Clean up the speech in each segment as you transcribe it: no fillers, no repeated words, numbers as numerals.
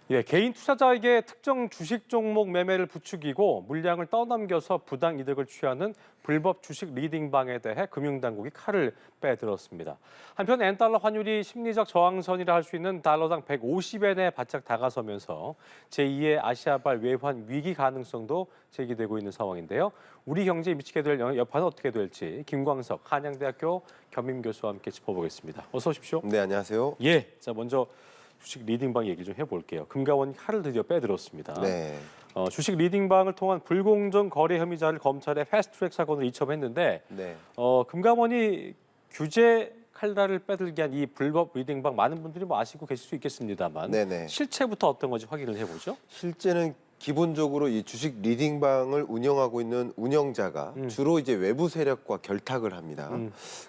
예, 개인 투자자에게 특정 주식 종목 매매를 부추기고 물량을 떠넘겨서 부당 이득을 취하는 불법 주식 리딩방에 대해 금융당국이 칼을 빼들었습니다. 한편 엔달러 환율이 심리적 저항선이라 할 수 있는 달러당 150엔에 바짝 다가서면서 제2의 아시아발 외환 위기 가능성도 제기되고 있는 상황인데요. 우리 경제에 미치게 될 여파는 어떻게 될지 김광석 한양대학교 겸임 교수와 함께 짚어보겠습니다. 어서 오십시오. 네, 안녕하세요. 예, 자 먼저 주식 리딩방 얘기 좀 해볼게요. 금감원이 칼을 드디어 빼들었습니다. 네. 주식 리딩방을 통한 불공정 거래 혐의자를 검찰에 패스트트랙 사건으로 이첩했는데 네. 금감원이 규제 칼날을 빼들게 한 이 불법 리딩방 많은 분들이 뭐 아시고 계실 수 있겠습니다만 네네. 실체부터 어떤 건지 확인을 해보죠. 실제는 기본적으로 이 주식 리딩방을 운영하고 있는 운영자가 주로 이제 외부 세력과 결탁을 합니다.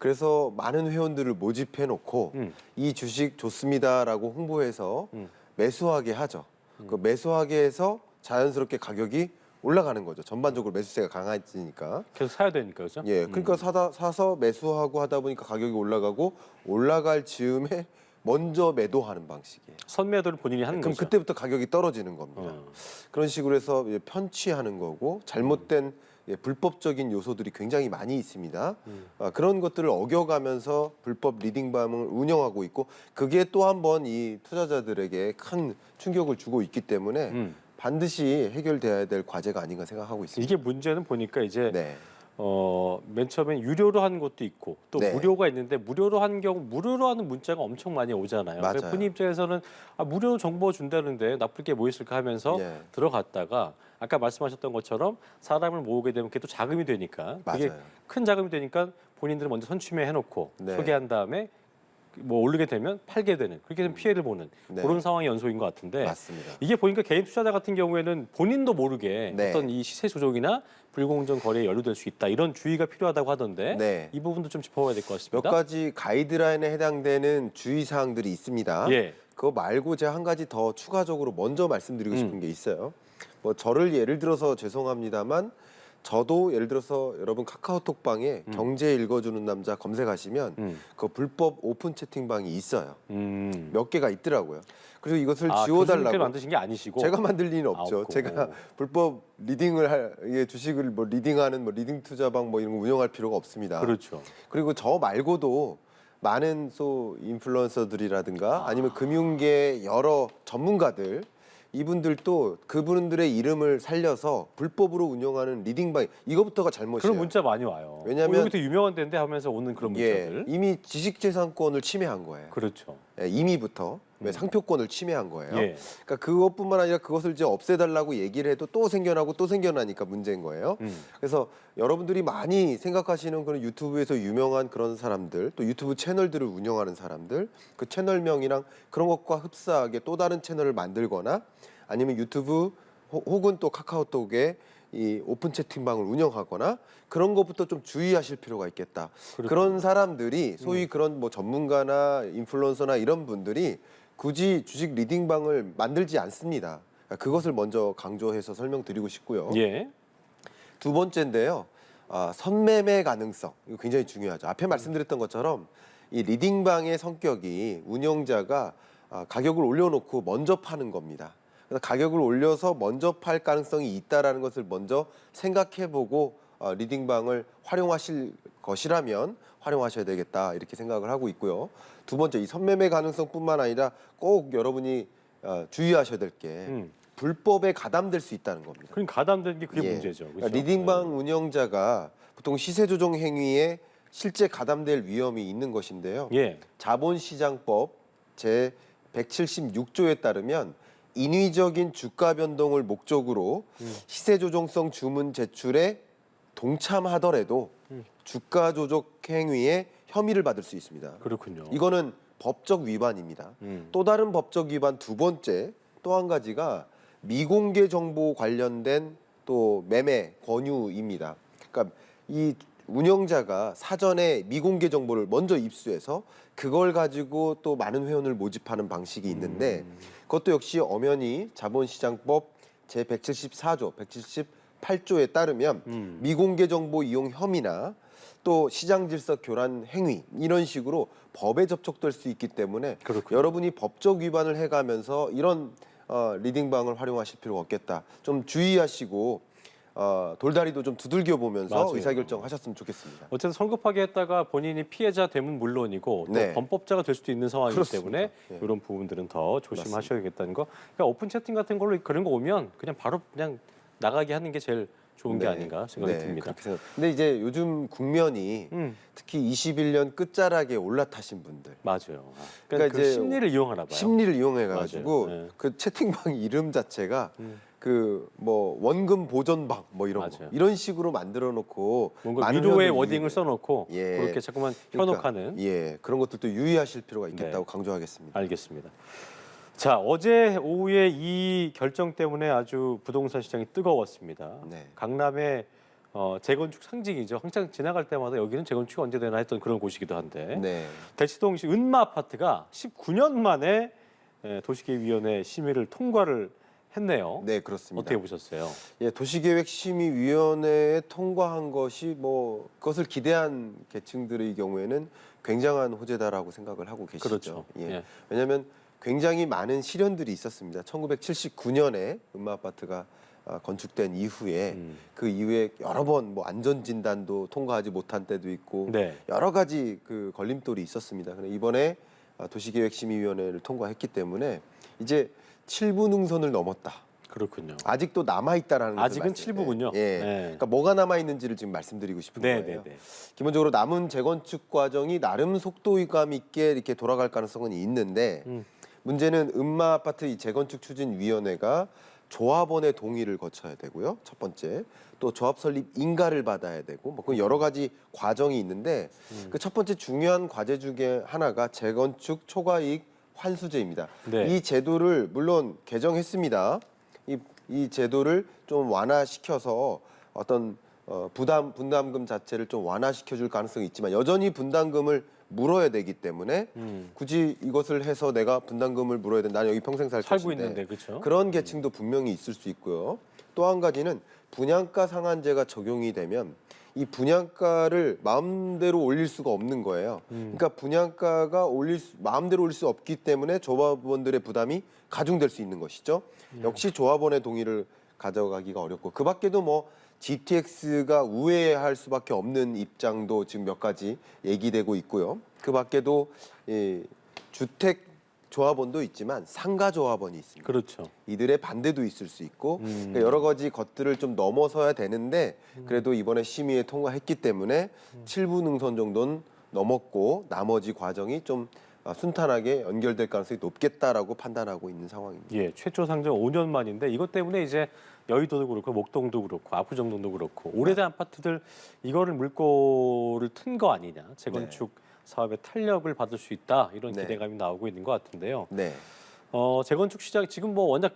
그래서 많은 회원들을 모집해 놓고 이 주식 좋습니다라고 홍보해서 매수하게 하죠. 그 매수하게 해서 자연스럽게 가격이 올라가는 거죠. 전반적으로 매수세가 강해지니까. 계속 사야 되니까 그죠? 예, 그러니까 사서 매수하고 하다 보니까 가격이 올라가고 올라갈 즈음에 먼저 매도하는 방식이에요. 선매도를 본인이 하는 그럼 거죠. 그때부터 가격이 떨어지는 겁니다. 그런 식으로 해서 편취하는 거고 잘못된 불법적인 요소들이 굉장히 많이 있습니다. 그런 것들을 어겨가면서 불법 리딩밤을 운영하고 있고 그게 또 한 번 이 투자자들에게 큰 충격을 주고 있기 때문에 반드시 해결돼야 될 과제가 아닌가 생각하고 있습니다. 이게 문제는 보니까 이제 네. 맨 처음엔 유료로 한 것도 있고 또 네. 무료가 있는데 무료로 한 경우 무료로 하는 문자가 엄청 많이 오잖아요. 맞아요. 그러니까 본인 입장에서는 무료 정보 준다는데 나쁠 게 뭐 있을까 하면서 예. 들어갔다가 아까 말씀하셨던 것처럼 사람을 모으게 되면 그게 또 자금이 되니까 그게 맞아요. 큰 자금이 되니까 본인들은 먼저 선취매 해놓고 네. 소개한 다음에 뭐 오르게 되면 팔게 되는 그렇게 되면 피해를 보는 네. 그런 상황이 연속인 것 같은데 맞습니다. 이게 보니까 개인 투자자 같은 경우에는 본인도 모르게 네. 어떤 이 시세 조종이나 불공정 거래에 연루될 수 있다 이런 주의가 필요하다고 하던데 네. 이 부분도 좀 짚어봐야 될 것 몇 같습니다. 가지 가이드라인에 해당되는 주의 사항들이 있습니다. 예. 그거 말고 제가 한 가지 더 추가적으로 먼저 말씀드리고 싶은 게 있어요. 뭐 저를 예를 들어서 죄송합니다만 저도 예를 들어서 여러분 카카오톡방에 경제 읽어주는 남자 검색하시면 그 불법 오픈 채팅방이 있어요. 몇 개가 있더라고요. 그래서 이것을 교수님께서 지워달라고 만드신 게 아니시고 제가 만들 리는 없죠. 없고. 제가 불법 리딩을 주식을 뭐 리딩하는 뭐 리딩 투자방 뭐 이런 거 운영할 필요가 없습니다. 그렇죠. 그리고 저 말고도 많은 인플루언서들이라든가 아니면 금융계 여러 전문가들 이분들도 그분들의 이름을 살려서 불법으로 운영하는 리딩방 이거부터가 잘못이에요. 그런 문자 많이 와요. 왜냐면- 여기 되게 유명한 데인데 하면서 오는 그런 문자들. 이미 지식재산권을 침해한 거예요. 그렇죠. 이미부터 상표권을 침해한 거예요. 예. 그러니까 그것뿐만 아니라 그것을 이제 없애달라고 얘기를 해도 또 생겨나고 또 생겨나니까 문제인 거예요. 그래서 여러분들이 많이 생각하시는 그런 유튜브에서 유명한 그런 사람들, 또 유튜브 채널들을 운영하는 사람들, 그 채널명이랑 그런 것과 흡사하게 또 다른 채널을 만들거나 아니면 유튜브 혹은 또 카카오톡에 이 오픈 채팅방을 운영하거나 그런 것부터 좀 주의하실 필요가 있겠다. 그런 사람들이 소위 그런 뭐 전문가나 인플루언서나 이런 분들이 굳이 주식 리딩방을 만들지 않습니다. 그러니까 그것을 먼저 강조해서 설명드리고 싶고요. 예. 두 번째인데요. 선매매 가능성. 이거 굉장히 중요하죠. 앞에 말씀드렸던 것처럼 이 리딩방의 성격이 운영자가 가격을 올려놓고 먼저 파는 겁니다. 그래서 가격을 올려서 먼저 팔 가능성이 있다라는 것을 먼저 생각해보고 리딩방을 활용하실 것이라면 활용하셔야 되겠다 이렇게 생각을 하고 있고요. 두 번째, 이 선매매 가능성뿐만 아니라 꼭 여러분이 주의하셔야 될 게 불법에 가담될 수 있다는 겁니다. 그럼 가담되는 게 그게 예. 문제죠. 그렇죠? 그러니까 리딩방 운영자가 보통 시세 조종 행위에 실제 가담될 위험이 있는 것인데요. 예. 자본시장법 제 176조에 따르면 인위적인 주가 변동을 목적으로 시세 조종성 주문 제출에 동참하더라도 주가 조작 행위에 혐의를 받을 수 있습니다. 그렇군요. 이거는 법적 위반입니다. 또 다른 법적 위반 두 번째 또 한 가지가 미공개 정보 관련된 또 매매 권유입니다. 그러니까 이 운영자가 사전에 미공개 정보를 먼저 입수해서 그걸 가지고 또 많은 회원을 모집하는 방식이 있는데 그것도 역시 엄연히 자본시장법 제 174조, 178조에 따르면 미공개 정보 이용 혐의나 또 시장 질서 교란 행위 이런 식으로 법에 접촉될 수 있기 때문에 그렇군요. 여러분이 법적 위반을 해가면서 이런 리딩방을 활용하실 필요가 없겠다. 좀 주의하시고 돌다리도 좀 두들겨 보면서 맞아요. 의사결정하셨으면 좋겠습니다. 어쨌든 성급하게 했다가 본인이 피해자 되면 물론이고 또 네. 범법자가 될 수도 있는 상황이기 그렇습니다. 때문에 예. 이런 부분들은 더 조심하셔야겠다는 거. 그러니까 오픈 채팅 같은 걸로 그런 거 오면 그냥 바로 그냥 나가게 하는 게 제일 좋은 게 아닌가 생각이 듭니다. 그렇게 생각. 근데 이제 요즘 국면이 특히 21년 끝자락에 올라타신 분들 맞아요. 그러니까 그러니까 그 이제 심리를 이용하나 봐요. 심리를 이용해가지고 맞아요. 네. 그 채팅방 이름 자체가 그 뭐 원금 보존방 뭐 이런 거 맞아요. 이런 식으로 만들어 놓고 뭔가 많은 위로의 현을 워딩을 유의해. 써놓고 예. 그렇게 자꾸만 그러니까, 현혹하는. 예, 그런 것들도 유의하실 필요가 있겠다고 네. 강조하겠습니다. 알겠습니다. 자, 어제 오후에 이 결정 때문에 아주 부동산 시장이 뜨거웠습니다. 네. 강남의 재건축 상징이죠. 항상 지나갈 때마다 여기는 재건축이 언제 되나 했던 그런 곳이기도 한데 네. 대치동시 은마 아파트가 19년 만에 도시계획위원회 심의를 통과를 했네요. 네, 그렇습니다. 어떻게 보셨어요? 예, 도시계획심의위원회에 통과한 것이 뭐 그것을 기대한 계층들의 경우에는 굉장한 호재다라고 생각을 하고 계시죠. 그렇죠. 예. 예. 왜냐하면 굉장히 많은 시련들이 있었습니다. 1979년에 은마 아파트가 건축된 이후에 그 이후에 여러 번 뭐 안전 진단도 통과하지 못한 때도 있고 네. 여러 가지 그 걸림돌이 있었습니다. 그런데 이번에 도시계획심의위원회를 통과했기 때문에 이제 7부 능선을 넘었다. 그렇군요. 아직도 남아 있다라는 것을 아직은 말씀드려요. 7부군요. 예. 네. 그러니까 뭐가 남아 있는지를 지금 말씀드리고 싶은 네, 거예요. 네, 네. 기본적으로 남은 재건축 과정이 나름 속도감 있게 이렇게 돌아갈 가능성은 있는데 문제는 은마 아파트 이 재건축 추진 위원회가 조합원의 동의를 거쳐야 되고요. 첫 번째. 또 조합 설립 인가를 받아야 되고 뭐 그 여러 가지 과정이 있는데 그 첫 번째 중요한 과제 중에 하나가 재건축 초과이익 환수제입니다. 네. 이 제도를 물론 개정했습니다. 이 제도를 좀 완화시켜서 어떤 분담금 자체를 좀 완화시켜줄 가능성이 있지만 여전히 분담금을 물어야 되기 때문에 굳이 이것을 해서 내가 분담금을 물어야 된다. 나는 여기 평생 살 살고 것인데 있는데 그렇죠? 그런 계층도 분명히 있을 수 있고요. 또 한 가지는 분양가 상한제가 적용이 되면 이 분양가를 마음대로 올릴 수가 없는 거예요. 그러니까 분양가가 마음대로 올릴 수 없기 때문에 조합원들의 부담이 가중될 수 있는 것이죠. 역시 조합원의 동의를 가져가기가 어렵고 그 밖에도 뭐 GTX가 우회할 수밖에 없는 입장도 지금 몇 가지 얘기되고 있고요. 그 밖에도 주택 조합원도 있지만 상가 조합원이 있습니다. 그렇죠. 이들의 반대도 있을 수 있고 그러니까 여러 가지 것들을 좀 넘어서야 되는데 그래도 이번에 심의에 통과했기 때문에 7부 능선 정도는 넘었고 나머지 과정이 좀 순탄하게 연결될 가능성이 높겠다라고 판단하고 있는 상황입니다. 예, 최초 상정 5년 만인데 이것 때문에 이제 여의도도 그렇고 목동도 그렇고 압구정동도 그렇고 오래된 아파트들 이거를 물꼬를 튼 거 아니냐. 재건축 사업의 탄력을 받을 수 있다. 이런 네. 기대감이 나오고 있는 것 같은데요. 네. 재건축 시장 지금 뭐 워낙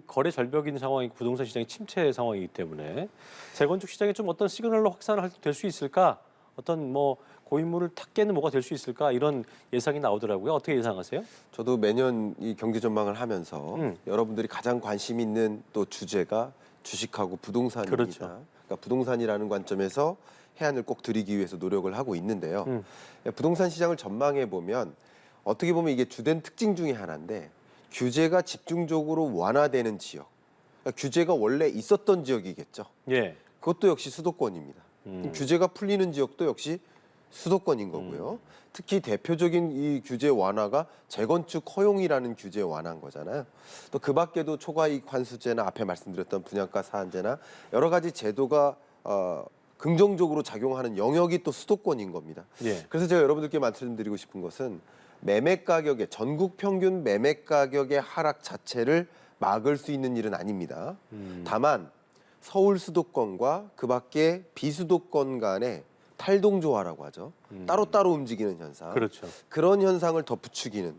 거래 절벽인 상황이고 부동산 시장이 침체 상황이기 때문에 재건축 시장에 좀 어떤 시그널로 확산을 될 수 있을까? 어떤 뭐 고인물을 탁 깨는 뭐가 될 수 있을까? 이런 예상이 나오더라고요. 어떻게 예상하세요? 저도 매년 이 경제 전망을 하면서 여러분들이 가장 관심 있는 또 주제가 주식하고 부동산입니다. 그렇죠. 그러니까 부동산이라는 관점에서 해안을 꼭 드리기 위해서 노력을 하고 있는데요. 부동산 시장을 전망해 보면 어떻게 보면 이게 주된 특징 중에 하나인데 규제가 집중적으로 완화되는 지역, 그러니까 규제가 원래 있었던 지역이겠죠. 예. 그것도 역시 수도권입니다. 규제가 풀리는 지역도 역시 수도권인 거고요. 특히 대표적인 이 규제 완화가 재건축 허용이라는 규제 완화인 거잖아요. 또 그 밖에도 초과이익 환수제나 앞에 말씀드렸던 분양가 사한제나 여러 가지 제도가 긍정적으로 작용하는 영역이 또 수도권인 겁니다. 예. 그래서 제가 여러분들께 말씀드리고 싶은 것은 매매 가격의 전국 평균 매매 가격의 하락 자체를 막을 수 있는 일은 아닙니다. 다만 서울 수도권과 그 밖에 비수도권 간의 탈동조화라고 하죠. 따로따로 움직이는 현상. 그렇죠. 그런 현상을 더 부추기는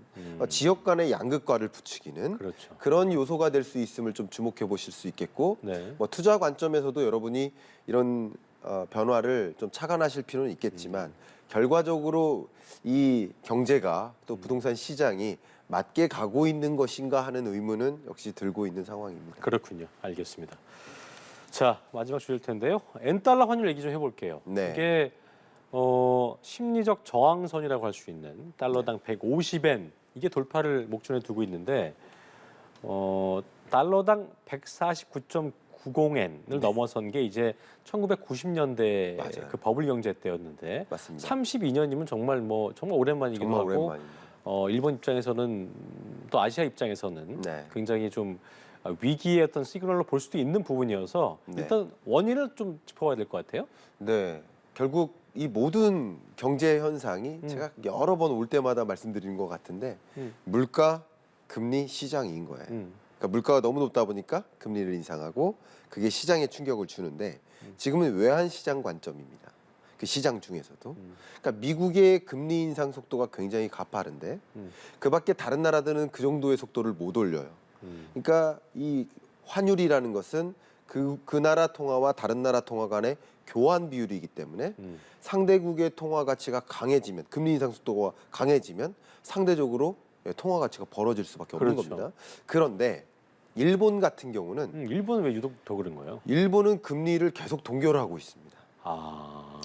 지역 간의 양극화를 부추기는 그렇죠. 그런 요소가 될 수 있음을 좀 주목해 보실 수 있겠고 네. 뭐 투자 관점에서도 여러분이 이런 변화를 좀 착안하실 필요는 있겠지만 결과적으로 이 경제가 또 부동산 시장이 맞게 가고 있는 것인가 하는 의문은 역시 들고 있는 상황입니다. 그렇군요. 알겠습니다. 자, 마지막 주제일 텐데요. 엔달러 환율 얘기 좀 해볼게요. 네. 이게 심리적 저항선이라고 할 수 있는 달러당 150엔 이게 돌파를 목전에 두고 있는데 달러당 149.90엔을 넘어선 게 이제 1990년대 맞아요. 그 버블 경제 때였는데 맞습니다. 32년이면 정말 정말 오랜만이기도 정말 하고 오랜만입니다. 일본 입장에서는 또 아시아 입장에서는 네. 굉장히 좀 위기의 어떤 시그널로 볼 수도 있는 부분이어서 네. 일단 원인을 좀 짚어봐야 될 것 같아요. 네, 결국 이 모든 경제 현상이 제가 여러 번 올 때마다 말씀드리는 것 같은데 물가, 금리, 시장인 거예요. 그러니까 물가가 너무 높다 보니까 금리를 인상하고 그게 시장에 충격을 주는데 지금은 외환 시장 관점입니다. 그 시장 중에서도. 그러니까 미국의 금리 인상 속도가 굉장히 가파른데 그밖에 다른 나라들은 그 정도의 속도를 못 올려요. 그러니까 이 환율이라는 것은 그 나라 통화와 다른 나라 통화 간의 교환 비율이기 때문에 상대국의 통화 가치가 강해지면 금리 인상 속도가 강해지면 상대적으로 통화 가치가 벌어질 수밖에 없는 그렇죠. 겁니다. 그런데 일본 같은 경우는 일본은 왜 유독 더 그런 거예요? 일본은 금리를 계속 동결하고 있습니다.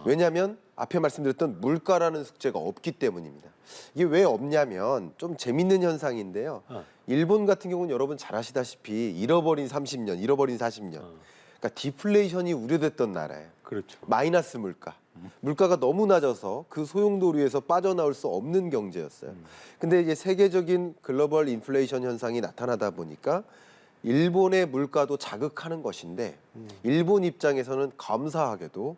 왜냐하면 앞에 말씀드렸던 물가라는 숙제가 없기 때문입니다. 이게 왜 없냐면 좀 재밌는 현상인데요. 일본 같은 경우는 여러분 잘 아시다시피 잃어버린 30년, 잃어버린 40년. 그러니까 디플레이션이 우려됐던 나라예요. 그렇죠. 마이너스 물가. 물가가 너무 낮아서 그 소용돌이에서 빠져나올 수 없는 경제였어요. 근데 이제 세계적인 글로벌 인플레이션 현상이 나타나다 보니까 일본의 물가도 자극하는 것인데 일본 입장에서는 감사하게도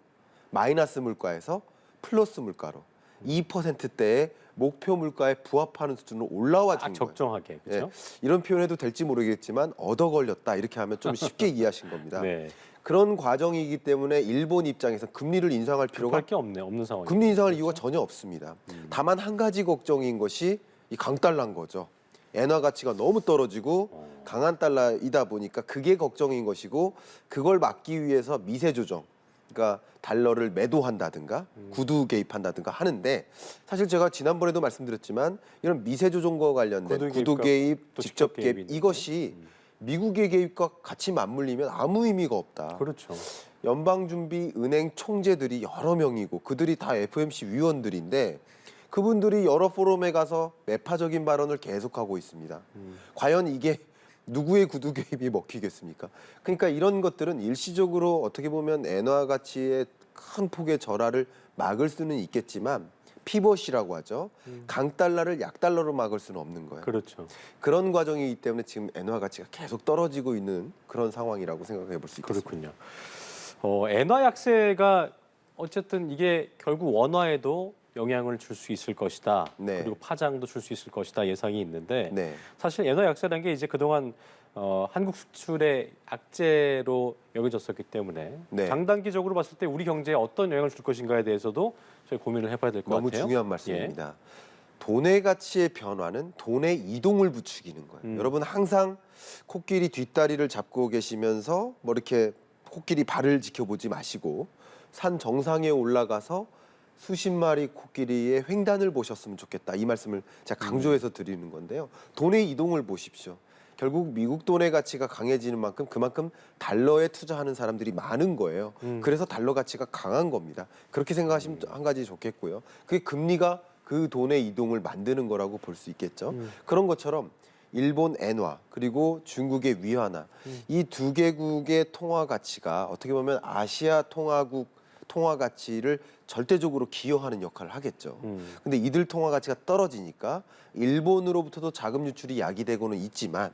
마이너스 물가에서 플러스 물가로 2%대의 목표 물가에 부합하는 수준으로 올라와 준 거예요. 적정하게. 그렇죠? 이런 표현해도 될지 모르겠지만 얻어 걸렸다 이렇게 하면 좀 쉽게 이해하신 겁니다. 네. 그런 과정이기 때문에 일본 입장에서 금리를 인상할 필요가 급할 게 없는 상황. 금리 인상할 이유가 전혀 없습니다. 다만 한 가지 걱정인 것이 이 강달러인 거죠. 엔화 가치가 너무 떨어지고 강한 달러이다 보니까 그게 걱정인 것이고 그걸 막기 위해서 미세 조정, 그러니까 달러를 매도한다든가 구두 개입한다든가 하는데 사실 제가 지난번에도 말씀드렸지만 이런 미세 조정과 관련된 구두 개입, 또 직접 직접 개입 개입이 이것이 미국의 개입과 같이 맞물리면 아무 의미가 없다. 그렇죠. 연방준비은행 총재들이 여러 명이고 그들이 다 FOMC 위원들인데 그분들이 여러 포럼에 가서 매파적인 발언을 계속하고 있습니다. 과연 이게 누구의 구두 개입이 먹히겠습니까? 그러니까 이런 것들은 일시적으로 어떻게 보면 엔화 가치의 큰 폭의 절하를 막을 수는 있겠지만 피벗이라고 하죠. 강달러를 약달러로 막을 수는 없는 거예요. 그렇죠. 그런 과정이기 때문에 지금 엔화 가치가 계속 떨어지고 있는 그런 상황이라고 생각해 볼 수 있겠습니다. 그렇군요. 엔화 약세가 어쨌든 이게 결국 원화에도 영향을 줄 수 있을 것이다. 네. 그리고 파장도 줄 수 있을 것이다 예상이 있는데 네. 사실 엔화 약세라는 게 이제 그동안 한국 수출의 악재로 여겨졌었기 때문에 네. 장단기적으로 봤을 때 우리 경제에 어떤 영향을 줄 것인가에 대해서도 저희 고민을 해봐야 될 것 같아요. 너무 중요한 말씀입니다. 돈의 가치의 변화는 돈의 이동을 부추기는 거예요. 여러분 항상 코끼리 뒷다리를 잡고 계시면서 뭐 이렇게 코끼리 발을 지켜보지 마시고 산 정상에 올라가서 수십 마리 코끼리의 횡단을 보셨으면 좋겠다. 이 말씀을 제가 강조해서 드리는 건데요. 돈의 이동을 보십시오. 결국 미국 돈의 가치가 강해지는 만큼 그만큼 달러에 투자하는 사람들이 많은 거예요. 그래서 달러 가치가 강한 겁니다. 그렇게 생각하시면 한 가지 좋겠고요. 그게 금리가 그 돈의 이동을 만드는 거라고 볼 수 있겠죠. 그런 것처럼 일본 엔화 그리고 중국의 위안화 이 두 개국의 통화 가치가 어떻게 보면 아시아 통화국 통화 가치를 절대적으로 기여하는 역할을 하겠죠. 근데 이들 통화 가치가 떨어지니까 일본으로부터도 자금 유출이 야기되고는 있지만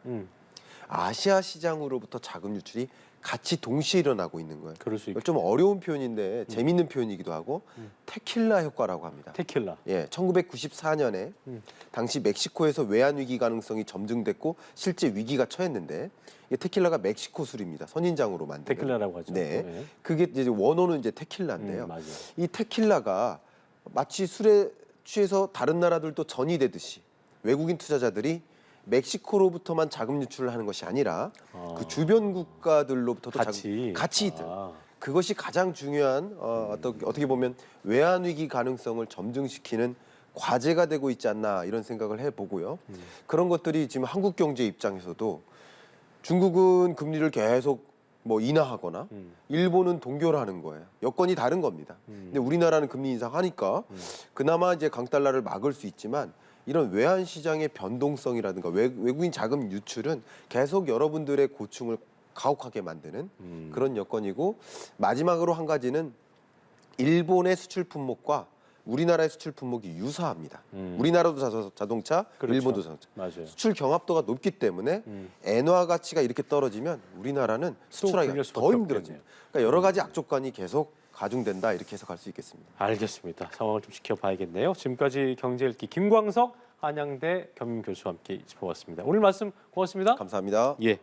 아시아 시장으로부터 자금 유출이 같이 동시에 일어나고 있는 거예요. 그럴 수 있겠네요. 좀 어려운 표현인데 재밌는 표현이기도 하고 테킬라 효과라고 합니다. 테킬라. 예, 1994년에 당시 멕시코에서 외환 위기 가능성이 점증됐고 실제 위기가 처했는데 이게 테킬라가 멕시코 술입니다. 선인장으로 만든 테킬라라고 하죠. 네, 그게 이제 원어는 이제 테킬라인데요. 맞아요. 이 테킬라가 마치 술에 취해서 다른 나라들도 전이 되듯이 외국인 투자자들이 멕시코로부터만 자금 유출을 하는 것이 아니라 그 주변 국가들로부터도 같이 그것이 가장 중요한 어떻게 보면 외환 위기 가능성을 점증시키는 과제가 되고 있지 않나 이런 생각을 해보고요. 그런 것들이 지금 한국 경제 입장에서도 중국은 금리를 계속 뭐 인하하거나 일본은 동결하는 거예요. 여건이 다른 겁니다. 근데 우리나라는 금리 인상하니까 그나마 이제 강달러를 막을 수 있지만 이런 외환 시장의 변동성이라든가 외국인 자금 유출은 계속 여러분들의 고충을 가혹하게 만드는 그런 여건이고, 마지막으로 한 가지는 일본의 수출 품목과 우리나라의 수출 품목이 유사합니다. 우리나라도 자동차, 그렇죠. 일본도 자동차. 맞아요. 수출 경합도가 높기 때문에 엔화 가치가 이렇게 떨어지면 우리나라는 수출하기가 불릴 수밖에 더 힘들어집니다. 없겠네요. 그러니까 여러 가지 악조건이 계속 가중된다, 이렇게 해석할 수 있겠습니다. 알겠습니다. 상황을 좀 지켜봐야겠네요. 지금까지 경제읽기 김광석 한양대 겸임 교수와 함께 짚어봤습니다. 오늘 말씀 고맙습니다. 감사합니다. 예.